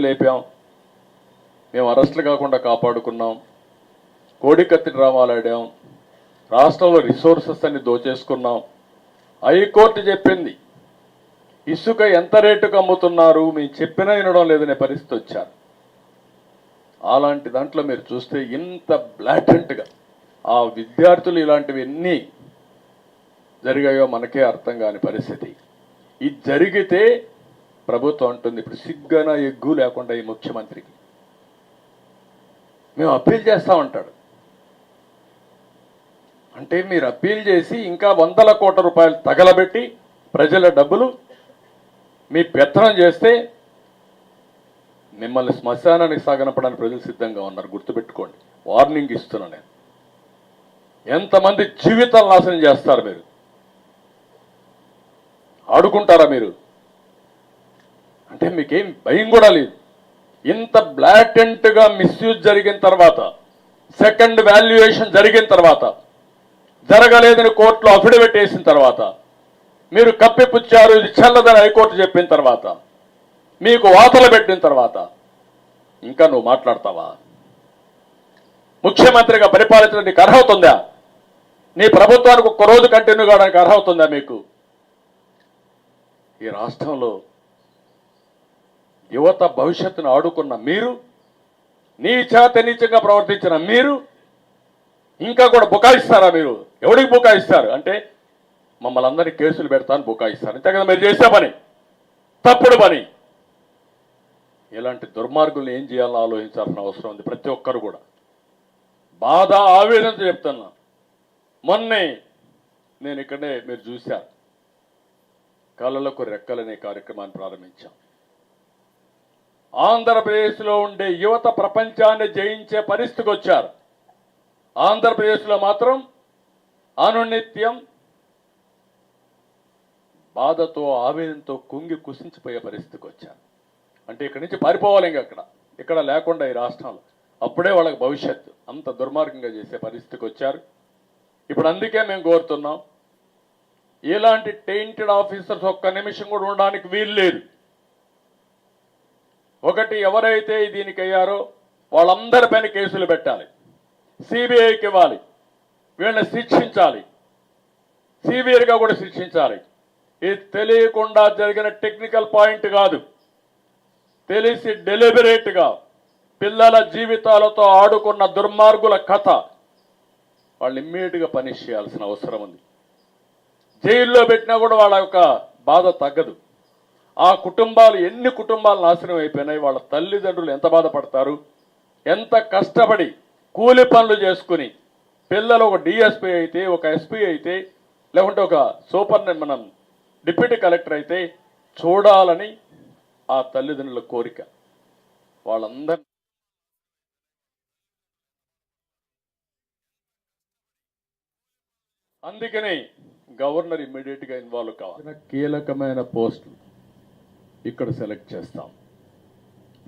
లేపాం, మేము అరెస్టులు కాకుండా కాపాడుకున్నాం, కోడికత్తి డ్రామాలు ఆడాం, రాష్ట్రంలో రిసోర్సెస్ అన్ని దోచేసుకున్నాం. హైకోర్టు చెప్పింది ఇసుక ఎంత రేటుకు అమ్ముతున్నారు, మేము చెప్పినా వినడం లేదనే పరిస్థితి వచ్చారు. అలాంటి దాంట్లో మీరు చూస్తే ఇంత బ్లాటెంట్గా ఆ విద్యార్థులు ఇలాంటివి ఎన్ని జరిగాయో మనకే అర్థం కాని పరిస్థితి. ఇది జరిగితే ప్రభుత్వం అంటుంది ఇప్పుడు సిగ్గన ఎగ్గు లేకుండా ఈ ముఖ్యమంత్రికి మేము అప్పీల్ చేస్తామంటాడు. అంటే మీరు అప్పీల్ చేసి ఇంకా 100 కోట్ల రూపాయలు తగలబెట్టి ప్రజల డబ్బులు మీ పెత్తనం చేస్తే మిమ్మల్ని శ్మశానానికి సాగనపడానికి ప్రజలు సిద్ధంగా ఉన్నారు. గుర్తుపెట్టుకోండి, వార్నింగ్ ఇస్తున్నా నేను. ఎంతమంది జీవితాలు నాశనం చేస్తారు మీరు? ఆడుకుంటారా మీరు? అంటే మీకేం భయం కూడా లేదు. ఇంత బ్లాటెంట్గా మిస్యూజ్ జరిగిన తర్వాత, సెకండ్ వాల్యుయేషన్ జరిగిన తర్వాత, జరగలేదని కోర్టులో అఫిడవిట్ వేసిన తర్వాత, మీరు కప్పిపుచ్చారు ఇది చెల్లదని హైకోర్టు చెప్పిన తర్వాత, మీకు వాతలు పెట్టిన తర్వాత ఇంకా నువ్వు మాట్లాడతావా? ముఖ్యమంత్రిగా పరిపాలించడానికి నీకు అర్హత ఉందా? నీ ప్రభుత్వానికి ఒక్క రోజు కంటిన్యూ కావడానికి అర్హత ఉందా మీకు? ఈ రాష్ట్రంలో యువత భవిష్యత్తును ఆడుకున్న మీరు, నీచంగా ప్రవర్తించిన మీరు ఇంకా కూడా బుకాయిస్తారా? మీరు ఎవరికి బుకాయిస్తారు అంటే మమ్మల్ని అందరినీ కేసులు పెడతాను బుకాయిస్తారు. అంతే కదా మీరు చేసే పని, తప్పుడు పని. ఇలాంటి దుర్మార్గుల్ని ఏం చేయాలో ఆలోచించాల్సిన అవసరం ఉంది ప్రతి ఒక్కరు కూడా. బాధ ఆవేదనతో చెప్తున్నా. మొన్నే నేను ఇక్కడే మీరు చూశారు, కళలకు రెక్కలనే కార్యక్రమాన్ని ప్రారంభించాం. ఆంధ్రప్రదేశ్లో ఉండే యువత ప్రపంచాన్ని జయించే పరిస్థితికి వచ్చారు. ఆంధ్రప్రదేశ్లో మాత్రం అనునిత్యం బాధతో ఆవేదనతో కుంగి కుసించిపోయే పరిస్థితికి వచ్చారు. అంటే ఇక్కడి నుంచి పారిపోవాలి, ఇక్కడ లేకుండా ఈ రాష్ట్రంలో అప్పుడే వాళ్ళకి భవిష్యత్తు. అంత దుర్మార్గంగా చేసే పరిస్థితికి వచ్చారు. ఇప్పుడు అందుకే మేము కోరుతున్నాం, ఇలాంటి టెయింటెడ్ ఆఫీసర్స్ ఒక్క నిమిషం కూడా ఉండడానికి వీలు లేదు. ఒకటి, ఎవరైతే దీనికి అయ్యారో వాళ్ళందరిపైన కేసులు పెట్టాలి, సిబిఐకి ఇవ్వాలి, వీళ్ళని శిక్షించాలి, సివియర్గా కూడా శిక్షించాలి. ఇది తెలియకుండా జరిగిన టెక్నికల్ పాయింట్ కాదు, తెలిసి డెలిబరేట్గా పిల్లల జీవితాలతో ఆడుకున్న దుర్మార్గుల కథ. వాళ్ళు ఇమ్మీడియట్గా పనిష్ చేయాల్సిన అవసరం ఉంది. జైల్లో పెట్టినా కూడా వాళ్ళ యొక్క బాధ తగ్గదు. ఆ కుటుంబాలు, ఎన్ని కుటుంబాలు నాశనం అయిపోయినాయి, వాళ్ళ తల్లిదండ్రులు ఎంత బాధపడతారు, ఎంత కష్టపడి కూలి పనులు చేసుకుని పిల్లలు ఒక డిఎస్పీ అయితే, ఒక ఎస్పీ అయితే, లేకుంటే ఒక మనం డిప్యూటీ కలెక్టర్ అయితే చూడాలని ఆ తల్లిదండ్రుల కోరిక. వాళ్ళందరూ అందుకనే గవర్నర్ ఇమ్మీడియట్గా ఇన్వాల్వ్ కావాలి. కీలకమైన పోస్టులు ఇక్కడ సెలెక్ట్ చేస్తాం.